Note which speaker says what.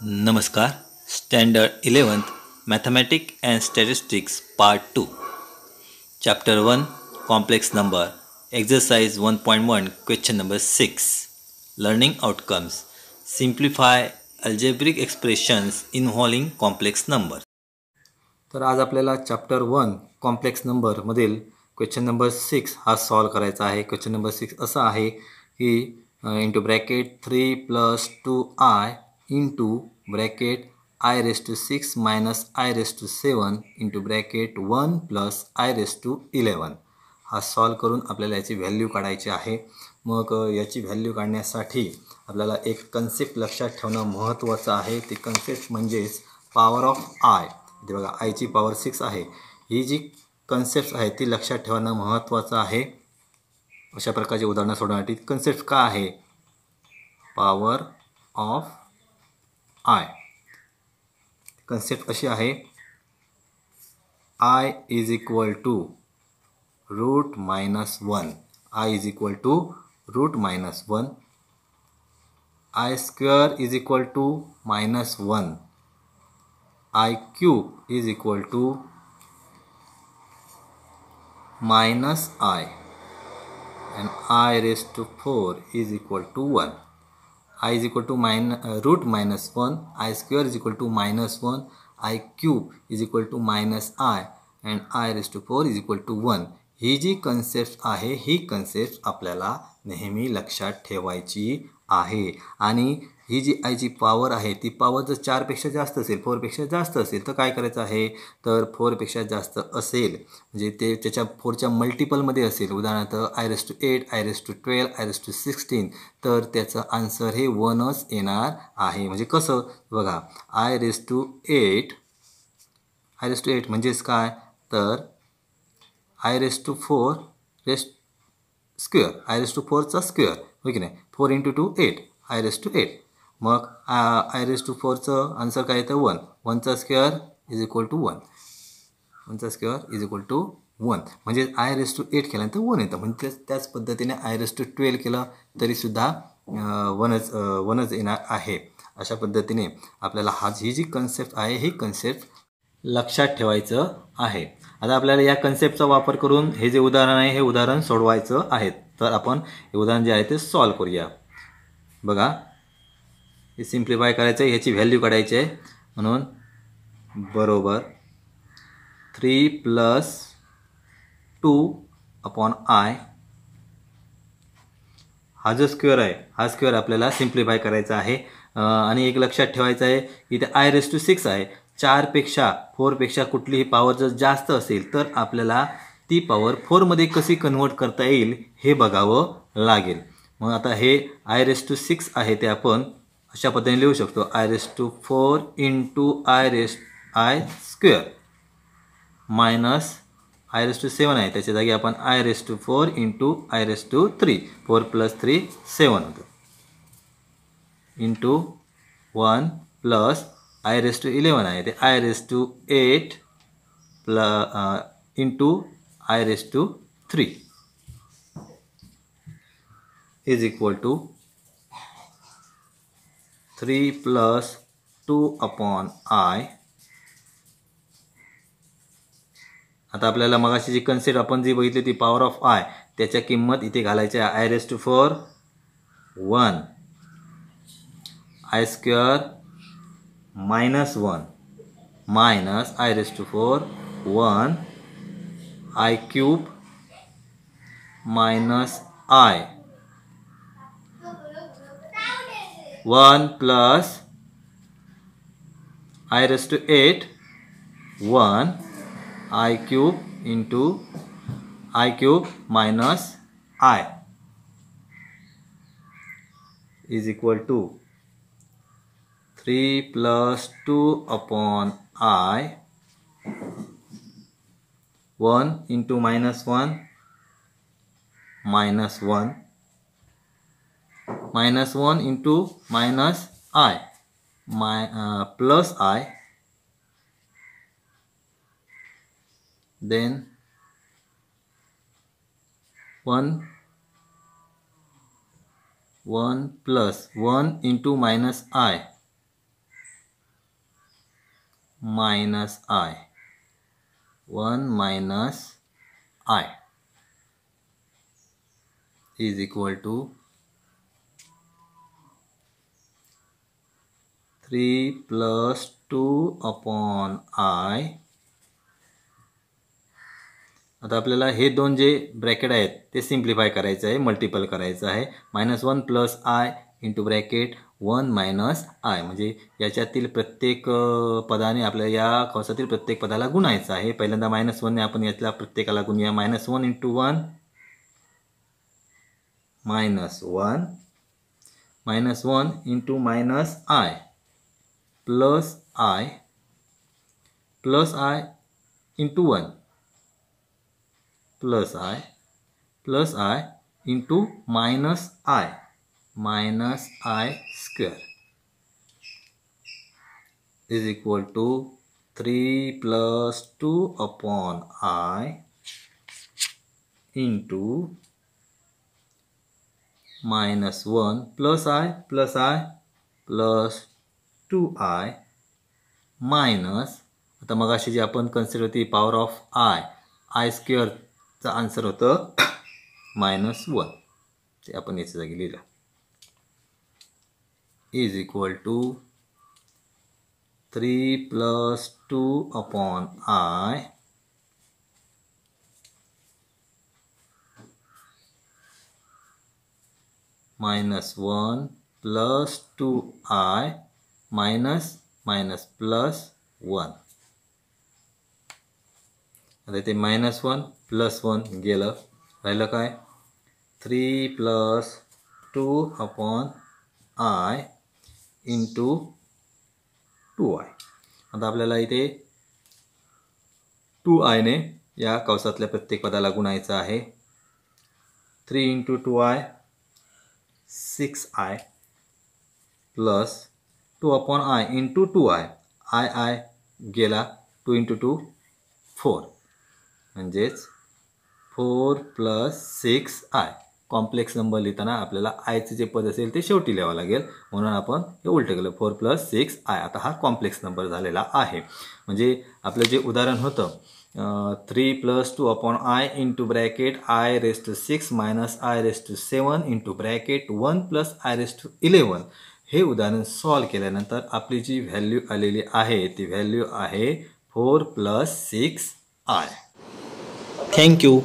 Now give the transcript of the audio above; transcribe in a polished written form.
Speaker 1: नमस्कार. Standard 11th mathematics and statistics part 2 chapter 1 complex number exercise 1.1 question number 6 learning outcomes simplify algebraic expressions involving complex number. तर आज आपल्याला chapter 1 complex नंबरमधील question number 6 हा solve करायचा आहे. Question number 6 असा आहे की into bracket 3 + 2i into bracket i⁻6 - i⁻7 into bracket 1 + i⁻11 हा सॉल्व करून आपल्याला याची व्हॅल्यू काढायची आहे. मग याची व्हॅल्यू काढण्यासाठी आपल्याला एक कन्सेप्ट लक्षात ठेवणं महत्त्वाचं आहे. ती कन्सेप्ट म्हणजेच पॉवर ऑफ आय. इथे बघा आयची पॉवर 6 आहे. ही जी कन्सेप्ट आहे ती लक्षात ठेवणं महत्त्वाचं आहे. अशा प्रकारचे उदाहरणं सोडवण्यासाठी कन्सेप्ट का आहे पॉवर ऑफ आय. कन्सेप्ट अशी आहे I is equal to √-1. I is equal to √-1. I square is equal to -1. I cube is equal to -i and i⁻4 is equal to 1. I is equal to √-1. I square is equal to -1. I cube is equal to -i and i⁻4 is equal to 1. ही जी concept आहे ही concept आपल्याला नेहमी लक्षात ठेवायची आहे. आणि ही जी आयची पॉवर आहे ती पॉवर जर 4पेक्षा जास्त असेल 4पेक्षा जास्त असेल तर काय करायचं आहे. तर 4पेक्षा जास्त असेल म्हणजे ते त्याच्या 4च्या मल्टिपलमध्ये असेल. उदाहरणार्थ i⁻8 i⁻12 i⁻16 तर त्याचं आन्सर हे 1च येणार आहे. म्हणजे कसं बघा i⁻8 म्हणजेच काय तर i⁻4 स्क्वेअर i⁻4चा स्क्वेअर हो की नाही. 4 × 2 8 i⁻8. मग i⁻4चं आन्सर काय येतं 1. 1चा स्क्वेअर इज इक्वल टू 1. 1चा स्क्वेअर इज इक्वल टू 1 म्हणजे i⁻8 केल्यानंतर 1 येतं. म्हणजे त्याच पद्धतीने i⁻12 केलं तरीसुद्धा 1च येणार आहे. अशा पद्धतीने आपल्याला ही जी कन्सेप्ट आहे ही कन्सेप्ट लक्षात ठेवायचं आहे. आता आपल्याला या कन्सेप्टचा वापर करून हे जे उदाहरण आहे हे उदाहरण सोडवायचं आहे. तर आपण हे उदाहरण जे आहे ते सॉल्व करूया. बघा हे सिम्प्लिफाय करायचं आहे. ह्याची व्हॅल्यू काढायची आहे. म्हणून बरोबर 3 + 2/i हा जो स्क्वेअर आहे हा स्क्वेअर आपल्याला सिम्प्लिफाय करायचा आहे. आणि एक लक्षात ठेवायचं आहे की इथे i⁻6 आहे. 4पेक्षा कुठलीही पॉवर जर जास्त असेल तर आपल्याला ती पॉवर 4मध्ये कशी कन्वर्ट करता येईल हे बघावं लागेल. मग आता हे i⁻6 आहे ते आपण अशा पद्धतीने लिहू शकतो i⁻4 × i² मायनस i⁻7 आहे त्याच्या जागी आपण i⁻4 × i⁻3 4 + 3 7 होतं इंटू 1 + i⁻11 आहे ते i⁻8 into i⁻3 is equal to 3 + 2/i. आता आपल्याला मगाशी जी कन्सेप्ट आपण जी बघितली ती पॉवर ऑफ आय त्याच्या किंमत इथे घालायची आहे i⁻4 1 i square -1 minus i⁻4 1 i cube minus i 1 + i⁻8 1 i cube into i cube minus i is equal to 3 + 2/i 1 into -1 -1 -1 into -i plus i then 1 + 1 into -i minus I. 1 minus I is equal to 3 plus 2 upon I. आता आपल्याला हे दोन जे bracket आहेत ते simplify करायचं आहे, multiple करायचं आहे. -1 plus I into bracket 1 minus I, म्हणजे याच्यातील प्रत्येक पदाने आपल्याला या कंसातील प्रत्येक पदाला गुणायचं आहे. पहिल्यांदा -1ने आपण यातल्या प्रत्येकाला गुणूया. -1 into 1 -1, -1 into minus I plus I into 1 plus I into minus I square is equal to 3 plus 2 upon I into -1 plus I plus 2i minus, आता मगाशी जी आपण कन्सिडर होती पॉवर ऑफ आय स्क्वेअरचा आन्सर होतं -1, ते आपण याच्या जागी लिहिलं. Is equal to 3 plus 2 upon I -1 plus 2i minus plus 1. आता इथे -1 प्लस 1 गेलं, राहिलं काय 3 plus 2 upon I into 2i. आता आपल्याला इथे 2iने या कंसातल्या प्रत्येक पदाला गुणायचं आहे. 3 into 2i 6i plus 2 upon I into 2i, I गेला, 2 इंटू 2 4, म्हणजेच 4 प्लस 6i. कॉम्प्लेक्स नंबर लिहिताना आपल्याला आयचे जे पद असेल ते शेवटी लिहावं लागेल, म्हणून आपण हे उलटं केलं 4 प्लस 6i. आता हा कॉम्प्लेक्स नंबर झालेला आहे. म्हणजे आपलं जे उदाहरण होतं 3 plus 2 upon I into bracket I raise to 6 minus I raise to 7 into bracket 1 plus I raise to 11, हे उदाहरण सॉल्व केल्यानंतर आपली जी व्हॅल्यू आलेली आहे ती व्हॅल्यू आहे 4 प्लस 6i.
Speaker 2: थँक्यू.